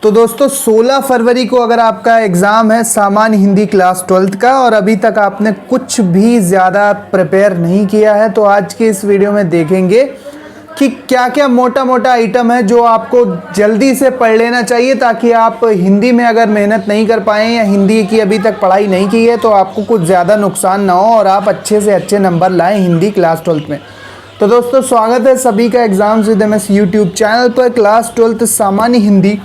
तो दोस्तों 16 फरवरी को अगर आपका एग्ज़ाम है सामान्य हिंदी क्लास 12th का और अभी तक आपने कुछ भी ज़्यादा प्रिपेयर नहीं किया है तो आज के इस वीडियो में देखेंगे कि क्या क्या मोटा मोटा आइटम है जो आपको जल्दी से पढ़ लेना चाहिए ताकि आप हिंदी में अगर मेहनत नहीं कर पाएँ या हिंदी की अभी तक पढ़ाई नहीं की है तो आपको कुछ ज़्यादा नुकसान ना हो और आप अच्छे से अच्छे नंबर लाएँ हिंदी क्लास 12th में। तो दोस्तों स्वागत है सभी का exams with MS YouTube channel पर। क्लास 12th सामान्य हिंदी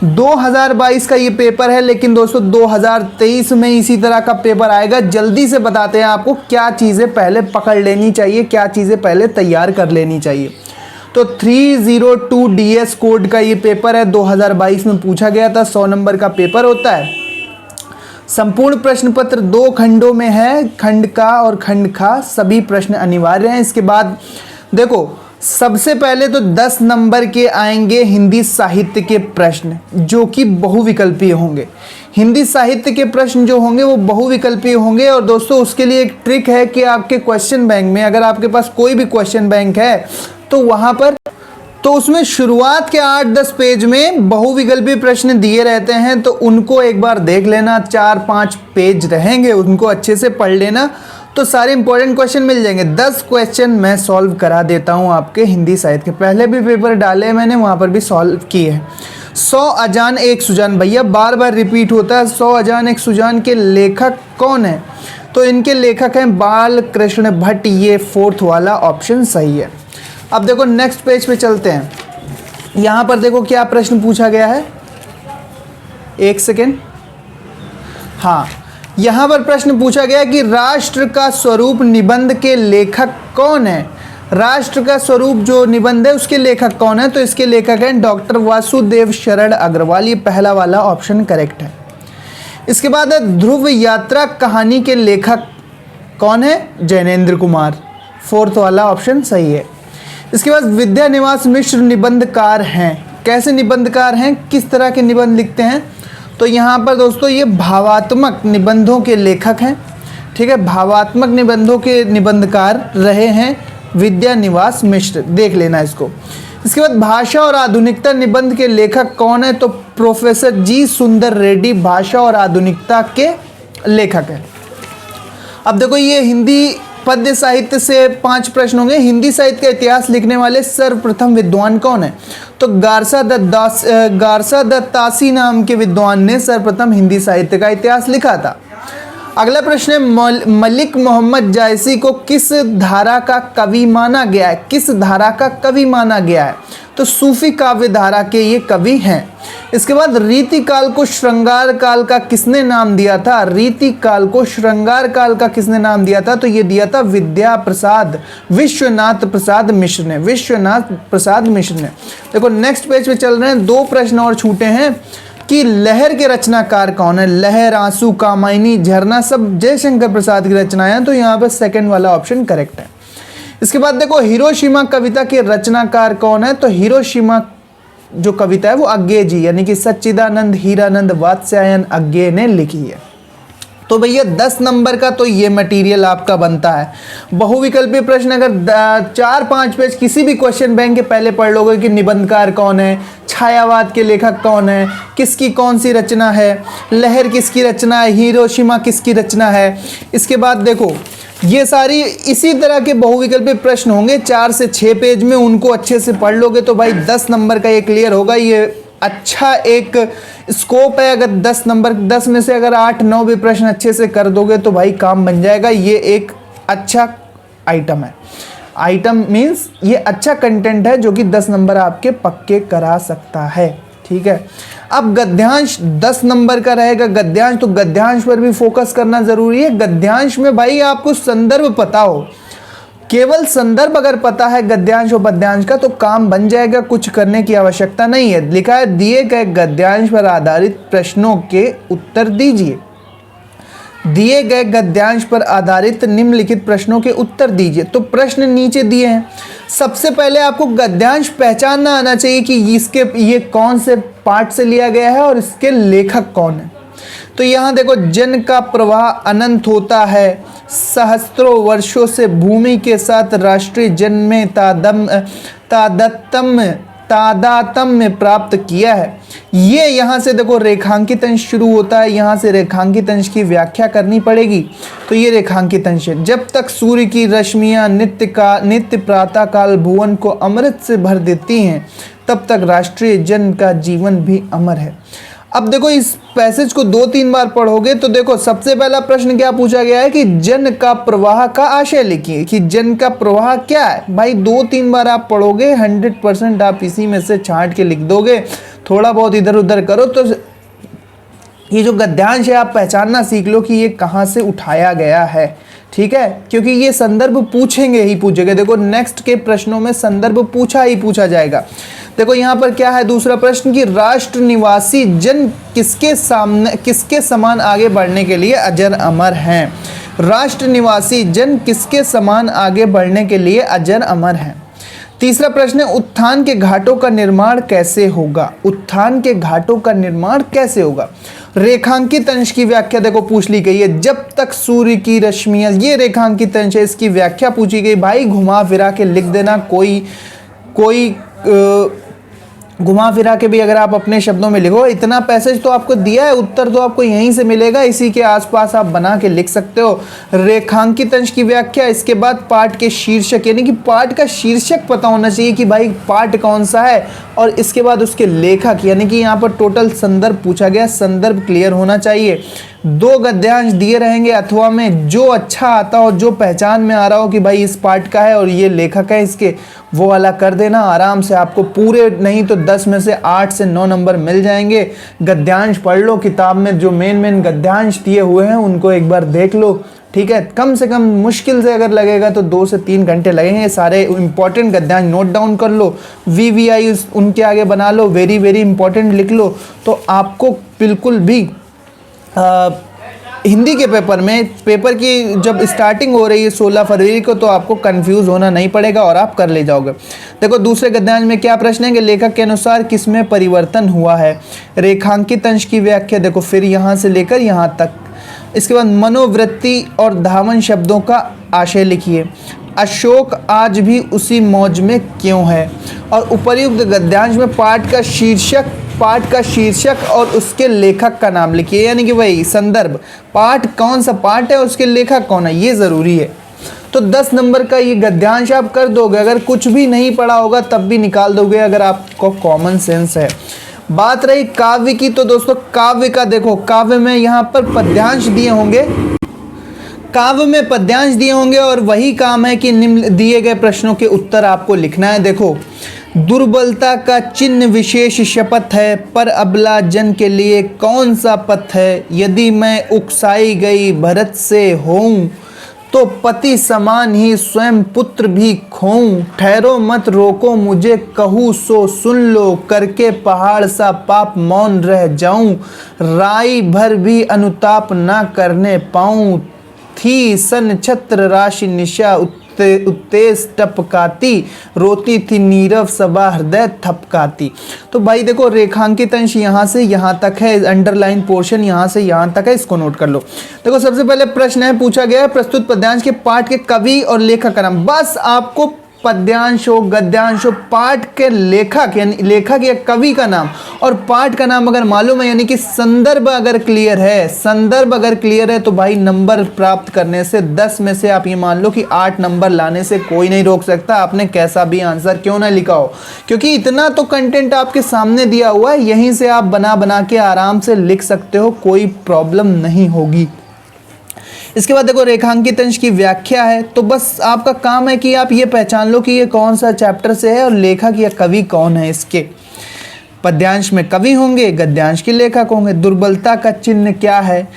2022 का ये पेपर है, लेकिन दोस्तों 2023 में इसी तरह का पेपर आएगा। जल्दी से बताते हैं आपको क्या चीज़ें पहले पकड़ लेनी चाहिए, क्या चीज़ें पहले तैयार कर लेनी चाहिए। तो 302 DS कोड का ये पेपर है, 2022 में पूछा गया था। 100 नंबर का पेपर होता है। संपूर्ण प्रश्न पत्र 2 खंडों में है, खंड का और खंड खा, सभी प्रश्न अनिवार्य हैं। इसके बाद देखो सबसे पहले तो 10 नंबर के आएंगे हिंदी साहित्य के प्रश्न जो कि बहुविकल्पीय होंगे। हिंदी साहित्य के प्रश्न जो होंगे वो बहुविकल्पीय होंगे। और दोस्तों उसके लिए एक ट्रिक है कि आपके क्वेश्चन बैंक में अगर आपके पास कोई भी क्वेश्चन बैंक है तो वहाँ पर तो उसमें शुरुआत के 8-10 पेज में बहुविकल्पीय प्रश्न दिए रहते हैं, तो उनको एक बार देख लेना। 4-5 पेज रहेंगे, उनको अच्छे से पढ़ लेना तो सारे इंपॉर्टेंट क्वेश्चन मिल जाएंगे। 10 क्वेश्चन मैं सॉल्व करा देता हूं आपके हिंदी साहित्य के। पहले भी पेपर डाले मैंने, वहां पर भी सॉल्व किए हैं। 100 अजान एक सुजान, भैया बार बार रिपीट होता है। 100 अजान एक सुजान के लेखक कौन है? तो इनके लेखक हैं बाल कृष्ण भट्ट। ये 4th वाला ऑप्शन सही है। अब देखो नेक्स्ट पेज पे चलते हैं। यहां पर देखो क्या प्रश्न पूछा गया है, एक सेकेंड। हाँ, यहां पर प्रश्न पूछा गया कि राष्ट्र का स्वरूप निबंध के लेखक कौन है? राष्ट्र का स्वरूप जो निबंध है उसके लेखक कौन है? तो इसके लेखक हैं डॉक्टर वासुदेव शरण अग्रवाल। ये पहला वाला ऑप्शन करेक्ट है। इसके बाद है ध्रुव यात्रा कहानी के लेखक कौन है? जैनेन्द्र कुमार। 4th वाला ऑप्शन सही है। इसके बाद विद्यानिवास मिश्र निबंधकार हैं। कैसे निबंधकार हैं, किस तरह के निबंध लिखते हैं? तो यहाँ पर दोस्तों ये भावात्मक निबंधों के लेखक हैं। ठीक है, भावात्मक निबंधों के निबंधकार रहे हैं विद्यानिवास मिश्र, देख लेना इसको। इसके बाद भाषा और आधुनिकता निबंध के लेखक कौन है? तो प्रोफेसर जी सुंदर रेड्डी भाषा और आधुनिकता के लेखक हैं। अब देखो ये हिंदी पद्य साहित्य से 5 प्रश्न होंगे। हिंदी साहित्य का इतिहास लिखने वाले सर्वप्रथम विद्वान कौन है? तो गारसा दत्तासी नाम के विद्वान ने सर्वप्रथम हिंदी साहित्य का इतिहास लिखा था। अगला प्रश्न है मलिक मोहम्मद जायसी को किस धारा का कवि माना गया है? किस धारा का कवि माना गया है? तो सूफी काव्य धारा के ये कवि हैं। इसके बाद रीति काल को श्रृंगार काल का किसने नाम दिया था? रीति काल को श्रृंगार काल का किसने नाम दिया था? तो ये दिया था विश्वनाथ प्रसाद मिश्र ने। विश्वनाथ प्रसाद मिश्र ने। देखो नेक्स्ट पेज पे चल रहे हैं। 2 प्रश्न और छूटे हैं कि लहर के रचनाकार कौन है? लहर, आंसू, कामायनी, झरना सब जयशंकर प्रसाद की रचनाएं हैं, तो यहाँ पर 2nd वाला ऑप्शन करेक्ट है। इसके बाद देखो हिरोशिमा कविता के रचनाकार कौन है? तो हिरोशिमा जो कविता है वो अज्ञे जी यानी कि सच्चिदानंद हीरानंद वात्स्यायन अज्ञे ने लिखी है। तो भैया 10 नंबर का तो ये मटेरियल आपका बनता है। बहुविकल्पीय प्रश्न अगर 4-5 पेज किसी भी क्वेश्चन बैंक के पहले पढ़ लोगे कि निबंधकार कौन है, छायावाद के लेखक कौन है, किसकी कौन सी रचना है, लहर किसकी रचना है, हिरोशिमा किसकी रचना है। इसके बाद देखो ये सारी इसी तरह के बहुविकल्पीय प्रश्न होंगे 4 से 6 पेज में, उनको अच्छे से पढ़ लोगे तो भाई 10 नंबर का ये क्लियर होगा। ये अच्छा एक स्कोप है। अगर 10 नंबर 10 में से अगर 8-9 भी प्रश्न अच्छे से कर दोगे तो भाई काम बन जाएगा। ये एक अच्छा आइटम है। आइटम मीन्स ये अच्छा कंटेंट है जो कि 10 नंबर आपके पक्के करा सकता है। ठीक है, अब गद्यांश 10 नंबर का रहेगा। गद्यांश, तो गद्यांश पर भी फोकस करना जरूरी है। गद्यांश में भाई आपको संदर्भ पता हो, केवल संदर्भ अगर पता है गद्यांश और पद्यांश का तो काम बन जाएगा, कुछ करने की आवश्यकता नहीं है। लिखा है दिए गए गद्यांश पर आधारित प्रश्नों के उत्तर दीजिए। दिए गए गद्यांश पर आधारित निम्नलिखित प्रश्नों के उत्तर दीजिए। तो प्रश्न नीचे दिए हैं। सबसे पहले आपको गद्यांश पहचानना आना चाहिए कि ये कौन से पाठ से लिया गया है और इसके लेखक कौन है। तो यहाँ देखो जन का प्रवाह अनंत होता है, सहस्त्रों वर्षों से भूमि के साथ राष्ट्रीय जन में तादत्तम तादात्म्य प्राप्त किया है। ये यहाँ से देखो रेखांकित अंश शुरू होता है, यहाँ से रेखांकित अंश की व्याख्या करनी पड़ेगी। तो ये रेखांकित अंश है। जब तक सूर्य की रश्मियाँ नित्य प्रातः काल भुवन को अमृत से भर देती हैं, तब तक राष्ट्रीय जन का जीवन भी अमर है। अब देखो इस पैसेज को 2-3 बार पढ़ोगे तो देखो सबसे पहला प्रश्न क्या पूछा गया है कि जन का प्रवाह का आशय लिखिए, कि जन का प्रवाह क्या है। भाई 2-3 बार आप पढ़ोगे 100% आप इसी में से छांट के लिख दोगे। थोड़ा बहुत इधर उधर करो तो ये जो गद्यांश है आप पहचानना सीख लो कि ये कहाँ से उठाया गया है, ठीक है, क्योंकि ये संदर्भ पूछेंगे ही पूछेंगे। देखो नेक्स्ट के प्रश्नों में संदर्भ पूछा ही पूछा जाएगा। देखो यहाँ पर क्या है दूसरा प्रश्न कि राष्ट्र निवासी जन किसके समान आगे बढ़ने के लिए अजर अमर हैं। राष्ट्र निवासी जन किसके समान आगे बढ़ने के लिए अजर अमर हैं। तीसरा प्रश्न है उत्थान के घाटों का निर्माण कैसे होगा। उत्थान के घाटों का निर्माण कैसे होगा। रेखांकित अंश की व्याख्या देखो पूछ ली गई है। जब तक सूर्य की रश्मियां, ये रेखांकित अंश है, इसकी व्याख्या पूछी गई। भाई घुमा फिरा के लिख देना, कोई घुमा फिरा के भी अगर आप अपने शब्दों में लिखो। इतना पैसेज तो आपको दिया है, उत्तर तो आपको यहीं से मिलेगा, इसी के आसपास आप बना के लिख सकते हो। रेखांकित अंश की व्याख्या, इसके बाद पाठ के शीर्षक, यानी कि पाठ का शीर्षक पता होना चाहिए कि भाई पाठ कौन सा है, और इसके बाद उसके लेखक, यानी कि यहाँ पर टोटल संदर्भ पूछा गया, संदर्भ क्लियर होना चाहिए। 2 गद्यांश दिए रहेंगे अथवा में, जो अच्छा आता हो, जो पहचान में आ रहा हो कि भाई इस पाठ का है और ये लेखक है इसके, वो वाला कर देना। आराम से आपको पूरे नहीं तो 10 में से 8 से 9 नंबर मिल जाएंगे। गद्यांश पढ़ लो, किताब में जो मेन गद्यांश दिए हुए हैं उनको एक बार देख लो, ठीक है। कम से कम मुश्किल से अगर लगेगा तो 2 से 3 घंटे लगेंगे। सारे इंपॉर्टेंट गद्यांश नोट डाउन कर लो, VVI उनके आगे बना लो, वेरी वेरी इंपॉर्टेंट लिख लो, तो आपको बिल्कुल भी हिंदी के पेपर की जब स्टार्टिंग हो रही है 16 फरवरी को, तो आपको कंफ्यूज होना नहीं पड़ेगा और आप कर ले जाओगे। देखो दूसरे गद्यांश में क्या प्रश्न है कि लेखक के अनुसार किसमें परिवर्तन हुआ है। रेखांकित अंश की व्याख्या देखो, फिर यहाँ से लेकर यहाँ तक। इसके बाद मनोवृत्ति और धावन शब्दों का आशय लिखिए। अशोक आज भी उसी मौज में क्यों है। और उपर्युक्त गद्यांश में पाठ का शीर्षक और उसके लेखक का नाम लिखिए, यानी कि वही संदर्भ, पाठ कौन सा पाठ है, उसके लेखक कौन है, ये ज़रूरी है। तो 10 नंबर का ये गद्यांश आप कर दोगे। अगर कुछ भी नहीं पढ़ा होगा तब भी निकाल दोगे, अगर आपको कॉमन सेंस है। बात रही काव्य की, तो दोस्तों काव्य का देखो, काव्य में यहाँ पर पद्यांश दिए होंगे, काव्य में पद्यांश दिए होंगे और वही काम है कि निम्न दिए गए प्रश्नों के उत्तर आपको लिखना है। देखो दुर्बलता का चिन्ह विशेष शपथ है, पर अबला जन के लिए कौन सा पथ है। यदि मैं उकसाई गई भरत से होऊं, तो पति समान ही स्वयं पुत्र भी खोऊं। ठहरो मत रोको मुझे कहूँ सो सुन लो, करके पहाड़ सा पाप मौन रह जाऊं। राई भर भी अनुताप ना करने पाऊं, थी सन छत्र राशि निशा उत्तेज टपकाती, रोती थी नीरव सबा हृदय थपकाती। तो भाई देखो रेखांकित अंश यहाँ से यहाँ तक है, अंडरलाइन पोर्शन यहाँ से यहाँ तक है, इसको नोट कर लो। देखो सबसे पहले प्रश्न है पूछा गया है प्रस्तुत पद्यांश के पाठ के कवि और लेखक का नाम। बस आपको पद्यांश हो गद्यांश हो, पाठ के लेखक यानी लेखक या कवि का नाम और पाठ का नाम अगर मालूम है, यानी कि संदर्भ अगर क्लियर है, संदर्भ अगर क्लियर है, तो भाई नंबर प्राप्त करने से 10 में से आप ये मान लो कि 8 नंबर लाने से कोई नहीं रोक सकता। आपने कैसा भी आंसर क्यों ना लिखा हो, क्योंकि इतना तो कंटेंट आपके सामने दिया हुआ है, यहीं से आप बना बना के आराम से लिख सकते हो, कोई प्रॉब्लम नहीं होगी। इसके बाद देखो रेखांकित अंश की व्याख्या है, तो बस आपका काम है कि आप ये पहचान लो कि ये कौन सा चैप्टर से है और लेखक या कवि कौन है इसके। पद्यांश में कवि होंगे, गद्यांश के लेखक होंगे। दुर्बलता का चिन्ह क्या है,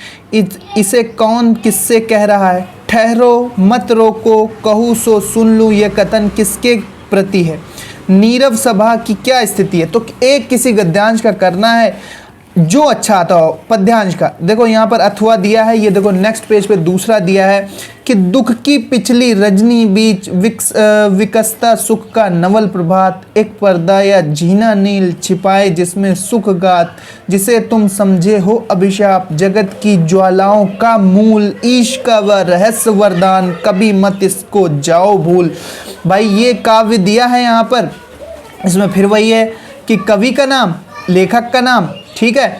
इसे कौन किससे कह रहा है। ठहरो मत रोको कहूँ सो सुन लूँ, यह कथन किसके प्रति है। नीरव सभा की क्या स्थिति है, तो एक किसी गद्यांश का करना है जो अच्छा आता हो। पद्यांश का देखो यहाँ पर अथवा दिया है, ये देखो नेक्स्ट पेज पे दूसरा दिया है कि दुख की पिछली रजनी बीच विकसता सुख का नवल प्रभात, एक पर्दा या झीना नील छिपाए जिसमें सुख गात, जिसे तुम समझे हो अभिशाप, जगत की ज्वालाओं का मूल, ईश का वह रहस्य वरदान, कभी मत इसको जाओ भूल। भाई ये काव्य दिया है यहाँ पर, इसमें फिर वही है कि कवि का नाम, लेखक का नाम, ठीक है,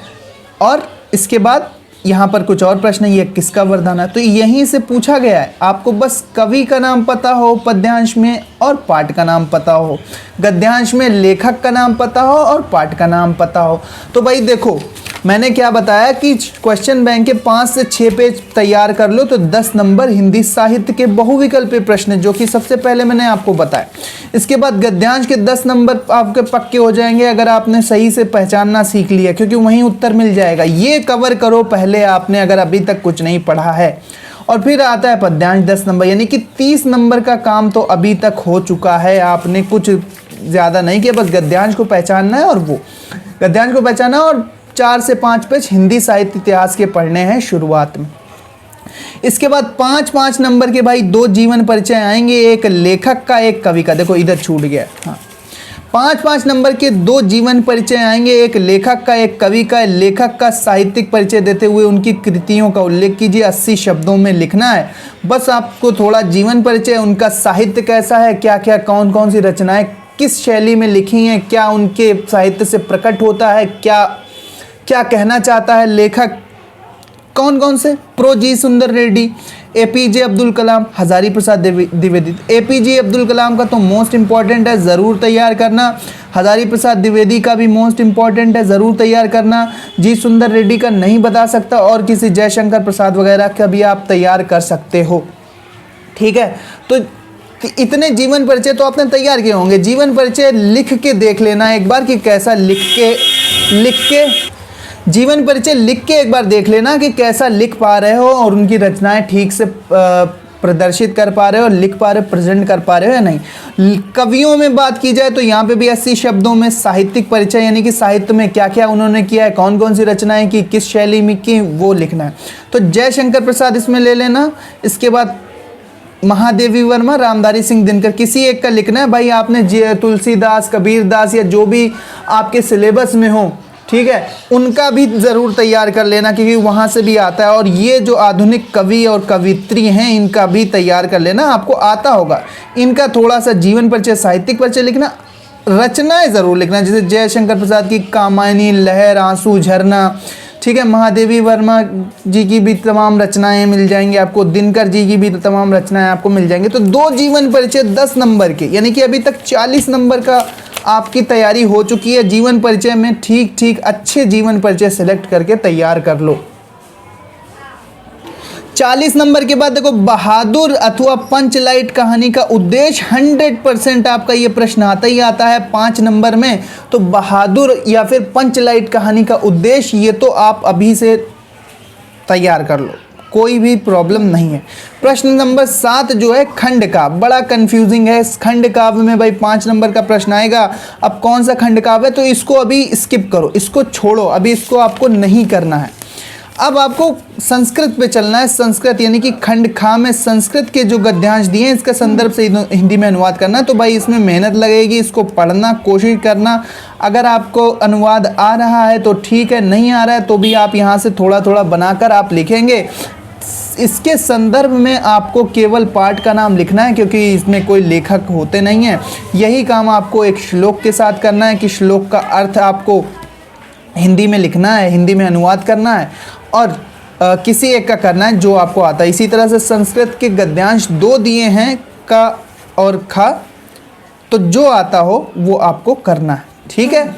और इसके बाद यहाँ पर कुछ और प्रश्न, ये किसका वरदान है, तो यहीं से पूछा गया है। आपको बस कवि का नाम पता हो पद्यांश में और पाठ का नाम पता हो, गद्यांश में लेखक का नाम पता हो और पाठ का नाम पता हो। तो भाई देखो मैंने क्या बताया कि क्वेश्चन बैंक के 5 से 6 पेज तैयार कर लो तो 10 नंबर हिंदी साहित्य के बहुविकल्पीय प्रश्न, जो कि सबसे पहले मैंने आपको बताया। इसके बाद गद्यांश के 10 नंबर आपके पक्के हो जाएंगे अगर आपने सही से पहचानना सीख लिया, क्योंकि वहीं उत्तर मिल जाएगा। ये कवर करो पहले आपने, अगर अभी तक कुछ नहीं पढ़ा है। और फिर आता है पद्यांश 10 नंबर, यानी कि 30 नंबर का काम तो अभी तक हो चुका है। आपने कुछ ज़्यादा नहीं किया, बस गद्यांश को पहचानना है, और वो गद्यांश को पहचाना और 4 से 5 पेज हिंदी साहित्य इतिहास के पढ़ने हैं शुरुआत में। इसके बाद 5-5 नंबर के भाई 2 जीवन परिचय आएंगे, एक लेखक का एक कवि का। देखो इधर छूट गया, हाँ 5-5 नंबर के 2 जीवन परिचय आएंगे, एक लेखक का एक कवि का। लेखक का साहित्यिक परिचय देते हुए उनकी कृतियों का उल्लेख कीजिए, 80 शब्दों में लिखना है। बस आपको थोड़ा जीवन परिचय, उनका साहित्य कैसा है, क्या क्या कौन कौन सी रचनाएं किस शैली में लिखी हैं, क्या उनके साहित्य से प्रकट होता है, क्या क्या कहना चाहता है लेखक, कौन कौन से। प्रो जी सुंदर रेड्डी, एपीजे अब्दुल कलाम, हजारी प्रसाद द्विवेदी। एपीजे अब्दुल कलाम का तो मोस्ट इंपॉर्टेंट है, ज़रूर तैयार करना। हजारी प्रसाद द्विवेदी का भी मोस्ट इंपॉर्टेंट है, ज़रूर तैयार करना। जी सुंदर रेड्डी का नहीं बता सकता, और किसी जयशंकर प्रसाद वगैरह का भी आप तैयार कर सकते हो, ठीक है। तो इतने जीवन परिचय तो आपने तैयार किए होंगे। जीवन परिचय लिख के देख लेना एक बार कि कैसा लिख के जीवन परिचय लिख के एक बार देख लेना कि कैसा लिख पा रहे हो, और उनकी रचनाएं ठीक से प्रदर्शित कर पा रहे हो, लिख पा रहे हो, प्रेजेंट कर पा रहे हो या नहीं। कवियों में बात की जाए तो यहाँ पे भी 80 शब्दों में साहित्यिक परिचय, यानी कि साहित्य में क्या क्या उन्होंने किया है, कौन कौन सी रचनाएं की, किस शैली में की, वो लिखना है। तो जयशंकर प्रसाद इसमें ले लेना। इसके बाद महादेवी वर्मा, रामधारी सिंह दिनकर, किसी एक का लिखना है भाई। आपने तुलसीदास, कबीरदास या जो भी आपके सिलेबस में हो, ठीक है, उनका भी ज़रूर तैयार कर लेना, क्योंकि वहाँ से भी आता है। और ये जो आधुनिक कवि और कवित्री हैं, इनका भी तैयार कर लेना, आपको आता होगा। इनका थोड़ा सा जीवन परिचय, साहित्यिक परिचय लिखना, रचनाएं ज़रूर लिखना, जैसे जयशंकर प्रसाद की कामायनी, लहर, आंसू, झरना, ठीक है। महादेवी वर्मा जी की भी तमाम रचनाएं मिल जाएंगी आपको, दिनकर जी की भी तमाम रचनाएं आपको मिल जाएंगी। तो 2 जीवन परिचय 10 नंबर के, यानी कि अभी तक 40 नंबर का आपकी तैयारी हो चुकी है। जीवन परिचय में ठीक अच्छे जीवन परिचय सेलेक्ट करके तैयार कर लो। 40 नंबर के बाद देखो बहादुर अथवा पंचलाइट कहानी का उद्देश्य, 100% आपका ये प्रश्न आता ही आता है 5 नंबर में। तो बहादुर या फिर पंचलाइट कहानी का उद्देश्य, ये तो आप अभी से तैयार कर लो, कोई भी प्रॉब्लम नहीं है। प्रश्न नंबर 7 जो है खंड काव्य, बड़ा कंफ्यूजिंग है। खंड काव्य में भाई 5 नंबर का प्रश्न आएगा। अब कौन सा खंड काव्य है, तो इसको अभी स्किप करो, इसको छोड़ो, अभी इसको आपको नहीं करना है। अब आपको संस्कृत पे चलना है। संस्कृत यानी कि खंड खा में संस्कृत के जो गद्यांश दिए हैं, इसका संदर्भ से हिंदी में अनुवाद करना। तो भाई इसमें मेहनत लगेगी, इसको पढ़ना, कोशिश करना। अगर आपको अनुवाद आ रहा है तो ठीक है, नहीं आ रहा है तो भी आप यहाँ से थोड़ा थोड़ा बनाकर आप लिखेंगे। इसके संदर्भ में आपको केवल पाठ का नाम लिखना है, क्योंकि इसमें कोई लेखक होते नहीं हैं। यही काम आपको एक श्लोक के साथ करना है कि श्लोक का अर्थ आपको हिंदी में लिखना है, हिंदी में अनुवाद करना है, और किसी एक का करना है जो आपको आता है। इसी तरह से संस्कृत के गद्यांश 2 दिए हैं, का और खा, तो जो आता हो वो आपको करना है, ठीक है।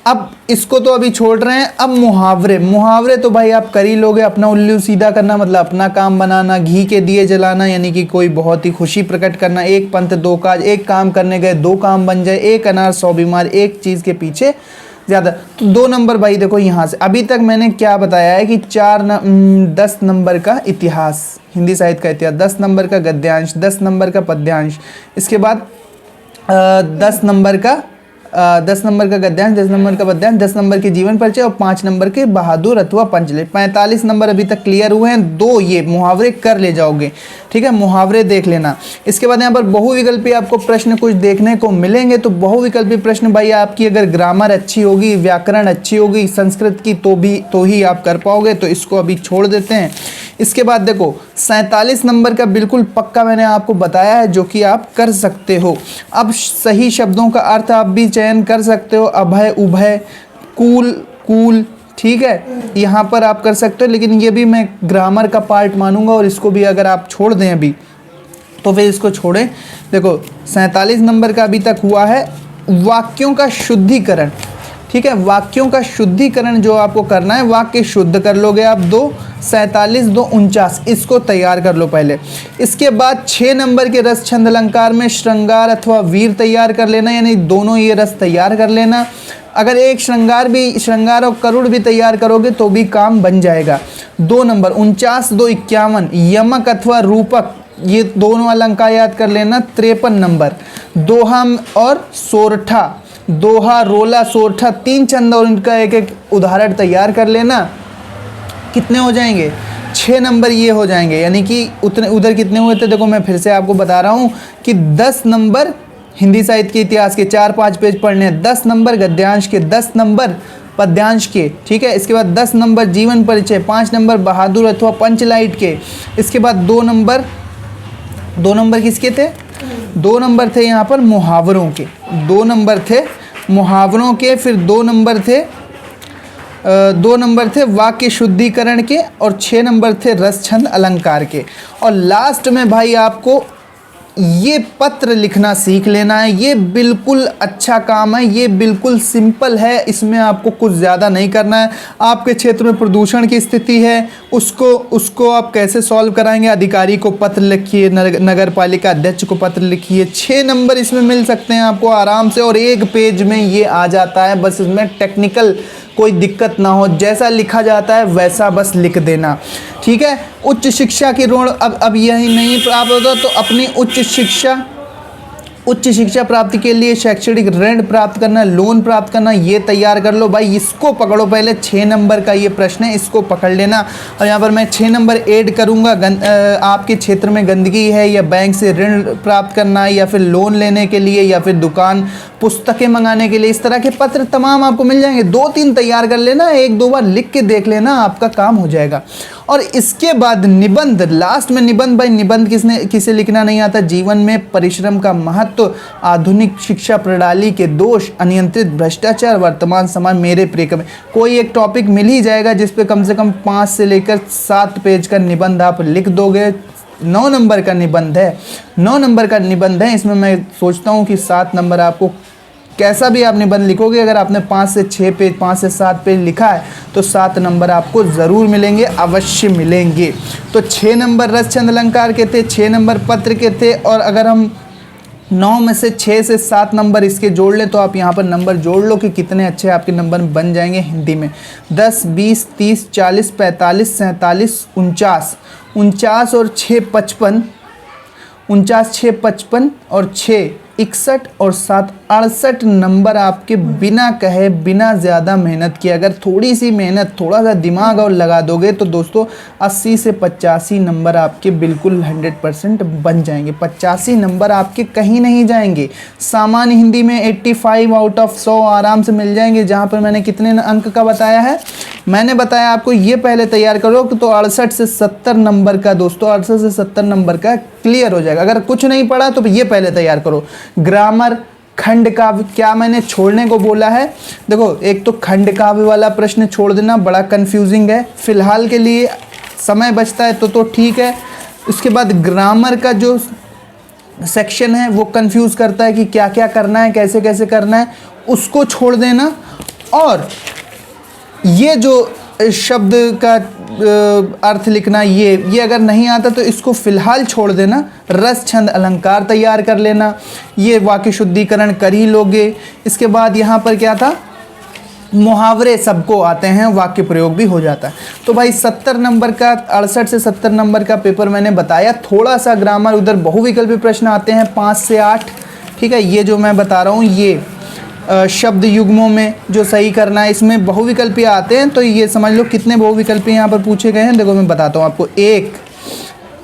अब इसको तो अभी छोड़ रहे हैं। अब मुहावरे तो भाई आप कर ही लोगे। अपना उल्लू सीधा करना मतलब अपना काम बनाना, घी के दिए जलाना यानी कि कोई बहुत ही खुशी प्रकट करना, एक पंथ 2 काज, एक काम करने गए 2 काम बन जाए, एक अनार 100 बीमार, एक चीज़ के पीछे ज़्यादा। तो 2 नंबर भाई देखो यहाँ से अभी तक मैंने क्या बताया है कि 10 नंबर का इतिहास, हिंदी साहित्य का इतिहास, 10 नंबर का गद्यांश, 10 नंबर का पद्यांश, इसके बाद 10 नंबर का गद्यांश, 10 नंबर का पद्यांश, 10 नंबर के जीवन परिचय और 5 नंबर के बहादुर अथवा पंचलाइट। 45 नंबर अभी तक क्लियर हुए हैं। 2 ये मुहावरे कर ले जाओगे, ठीक है, मुहावरे देख लेना। इसके बाद यहाँ पर बहुविकल्पी आपको प्रश्न कुछ देखने को मिलेंगे। तो बहुविकल्पी प्रश्न भाई आपकी अगर ग्रामर अच्छी होगी, व्याकरण अच्छी होगी संस्कृत की, तो ही आप कर पाओगे। तो इसको अभी छोड़ देते हैं। इसके बाद देखो 47 नंबर का बिल्कुल पक्का मैंने आपको बताया है, जो कि आप कर सकते हो। अब सही शब्दों का अर्थ आप भी चयन कर सकते हो, अभय, उभय, कूल, कूल, ठीक है, यहाँ पर आप कर सकते हो। लेकिन ये भी मैं ग्रामर का पार्ट मानूंगा, और इसको भी अगर आप छोड़ दें अभी तो फिर इसको छोड़ें। देखो 47 नंबर का अभी तक हुआ है वाक्यों का शुद्धिकरण, ठीक है, वाक्यों का शुद्धिकरण जो आपको करना है, वाक्य शुद्ध कर लोगे आप। 2 47 2 49, इसको तैयार कर लो पहले। इसके बाद 6 नंबर के रस छंद अलंकार में श्रृंगार अथवा वीर तैयार कर लेना, यानी दोनों ये रस तैयार कर लेना। अगर एक श्रृंगार और करुण भी तैयार करोगे तो भी काम बन जाएगा। 2 नंबर 49 2 51, यमक अथवा रूपक, ये दोनों अलंकार याद कर लेना। 53 नंबर दोहा और सोरठा, दोहा, रोला, सोरठा, 3 छंद और इनका एक एक उदाहरण तैयार कर लेना। कितने हो जाएंगे? 6 नंबर ये हो जाएंगे, यानी कि उतने उधर कितने हुए थे देखो, मैं फिर से आपको बता रहा हूँ कि 10 नंबर हिंदी साहित्य के इतिहास के 4-5 पेज पढ़ने हैं, 10 नंबर गद्यांश के, 10 नंबर पद्यांश के, ठीक है। इसके बाद 10 नंबर जीवन परिचय, 5 नंबर बहादुर अथवा पंचलाइट के। इसके बाद 2 नंबर किसके थे? 2 नंबर थे यहाँ पर मुहावरों के, 2 नंबर थे मुहावरों के। फिर 2 नंबर थे वाक्य शुद्धिकरण के, और 6 नंबर थे रस छंद अलंकार के। और लास्ट में भाई आपको ये पत्र लिखना सीख लेना है। ये बिल्कुल अच्छा काम है, ये बिल्कुल सिंपल है, इसमें आपको कुछ ज़्यादा नहीं करना है। आपके क्षेत्र में प्रदूषण की स्थिति है, उसको आप कैसे सॉल्व कराएंगे? अधिकारी को पत्र लिखिए, नगर पालिका अध्यक्ष को पत्र लिखिए। 6 नंबर इसमें मिल सकते हैं आपको आराम से, और 1 पेज में ये आ जाता है। बस इसमें टेक्निकल कोई दिक्कत ना हो, जैसा लिखा जाता है वैसा बस लिख देना, ठीक है। उच्च शिक्षा की ऋण अब यही नहीं प्राप्त होता तो अपनी उच्च शिक्षा प्राप्ति के लिए शैक्षणिक ऋण प्राप्त करना, लोन प्राप्त करना, ये तैयार कर लो भाई। इसको पकड़ो पहले, 6 नंबर का ये प्रश्न है, इसको पकड़ लेना। और यहाँ पर मैं 6 नंबर ऐड करूँगा। आपके क्षेत्र में गंदगी है, या बैंक से ऋण प्राप्त करना है, या फिर लोन लेने के लिए, या फिर दुकान पुस्तकें मंगाने के लिए, इस तरह के पत्र तमाम आपको मिल जाएंगे। 2-3 तैयार कर लेना, 1-2 बार लिख के देख लेना, आपका काम हो जाएगा। और इसके बाद निबंध, लास्ट में निबंध। भाई निबंध किसे लिखना नहीं आता? जीवन में परिश्रम का महत्व, आधुनिक शिक्षा प्रणाली के दोष, अनियंत्रित भ्रष्टाचार, वर्तमान समय, मेरे प्रिय में। कोई एक टॉपिक मिल ही जाएगा जिस पे कम से कम 5 से लेकर 7 पेज का निबंध आप लिख दोगे। 9 नंबर का निबंध है, 9 नंबर का निबंध है। इसमें मैं सोचता हूँ कि 7 नंबर आपको, कैसा भी आप निबंध लिखोगे, अगर आपने 5 से 6 पेज, 5 से 7 पेज लिखा है तो 7 नंबर आपको ज़रूर मिलेंगे, अवश्य मिलेंगे। तो 6 नंबर रस छंद अलंकार के थे, 6 नंबर पत्र के थे। और अगर हम 9 में से 6 से 7 नंबर इसके जोड़ लें तो आप यहाँ पर नंबर जोड़ लो कि कितने अच्छे आपके नंबर बन जाएंगे हिंदी में। 10, 20, 30, 40, 45, 47, 49, 49 और 6 55, 49, 6 55 और 6 61 और 7 68 नंबर आपके बिना कहे, बिना ज़्यादा मेहनत किए, अगर थोड़ी सी मेहनत, थोड़ा सा दिमाग और लगा दोगे तो दोस्तों 80 से 85 नंबर आपके बिल्कुल 100% बन जाएंगे। 85 नंबर आपके कहीं नहीं जाएंगे। सामान्य हिंदी में 85 आउट ऑफ 100 आराम से मिल जाएंगे। जहाँ पर मैंने कितने अंक का बताया है, मैंने बताया आपको ये पहले तैयार करो तो 68 से 70 नंबर का दोस्तों, 68 से 70 नंबर का क्लियर हो जाएगा। अगर कुछ नहीं पढ़ा तो ये पहले तैयार करो। ग्रामर, खंड काव्य, क्या मैंने छोड़ने को बोला है? देखो, एक तो खंड काव्य वाला प्रश्न छोड़ देना, बड़ा कंफ्यूजिंग है। फिलहाल के लिए समय बचता है तो ठीक है। उसके बाद ग्रामर का जो सेक्शन है वो कंफ्यूज करता है कि क्या क्या करना है, कैसे कैसे करना है, उसको छोड़ देना। और ये जो शब्द का अर्थ लिखना, ये अगर नहीं आता तो इसको फिलहाल छोड़ देना। रस छंद अलंकार तैयार कर लेना, ये वाक्य शुद्धिकरण कर ही लोगे। इसके बाद यहाँ पर क्या था, मुहावरे सबको आते हैं, वाक्य प्रयोग भी हो जाता है। तो भाई 70 नंबर का, 68 से 70 नंबर का पेपर मैंने बताया। थोड़ा सा ग्रामर, उधर बहुविकल्पी प्रश्न आते हैं 5 से 8, ठीक है। ये जो मैं बता रहा हूँ, ये शब्द युग्मों में जो सही करना है, इसमें बहुविकल्पी आते हैं। तो ये समझ लो कितने बहुविकल्पी यहाँ पर पूछे गए हैं। देखो मैं बताता हूँ आपको।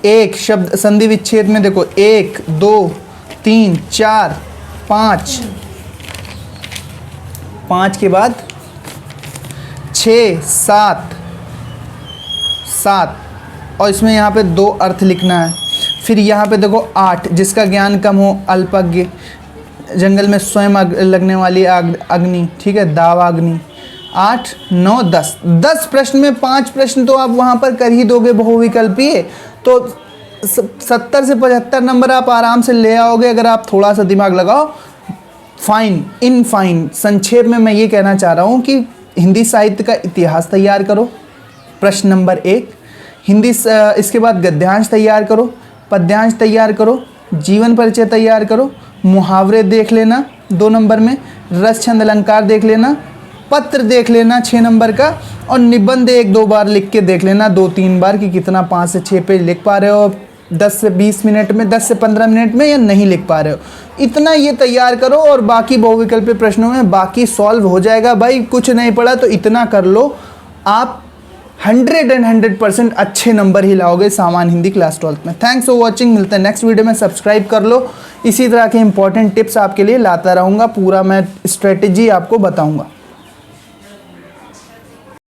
एक शब्द संधि विच्छेद में देखो, 1, 2, 3, 4, 5, 5 के बाद 6, 7, और इसमें यहाँ पे 2 अर्थ लिखना है। फिर यहाँ पे देखो 8, जिसका ज्ञान कम हो अल्पज्ञ, जंगल में स्वयं लगने वाली अग्नि, ठीक है, दावाग्नि। 8, 9, 10, 10 प्रश्न में 5 प्रश्न तो आप वहाँ पर कर ही दोगे बहुविकल्पीय, तो 70 से 75 नंबर आप आराम से ले आओगे अगर आप थोड़ा सा दिमाग लगाओ। फाइन। संक्षेप में मैं ये कहना चाह रहा हूँ कि हिंदी साहित्य का इतिहास तैयार करो, प्रश्न नंबर 1। हिंदी इसके बाद गद्यांश तैयार करो, पद्यांश तैयार करो, जीवन परिचय तैयार करो, मुहावरे देख लेना 2 नंबर में, रस छंद अलंकार देख लेना, पत्र देख लेना 6 नंबर का, और निबंध 1-2 बार लिख के देख लेना 2-3 बार कि कितना 5 से 6 पेज लिख पा रहे हो 10 से 20 मिनट में, 10 से 15 मिनट में, या नहीं लिख पा रहे हो। इतना ये तैयार करो और बाकी बहुविकल्पीय प्रश्नों में बाकी सॉल्व हो जाएगा। भाई कुछ नहीं पड़ा तो इतना कर लो, आप 100% अच्छे नंबर ही लाओगे सामान्य हिंदी क्लास 12 में। थैंक्स फॉर वॉचिंग, मिलते हैं नेक्स्ट वीडियो में। सब्सक्राइब कर लो, इसी तरह के इंपॉर्टेंट टिप्स आपके लिए लाता रहूँगा, पूरा मैं स्ट्रेटेजी आपको बताऊँगा।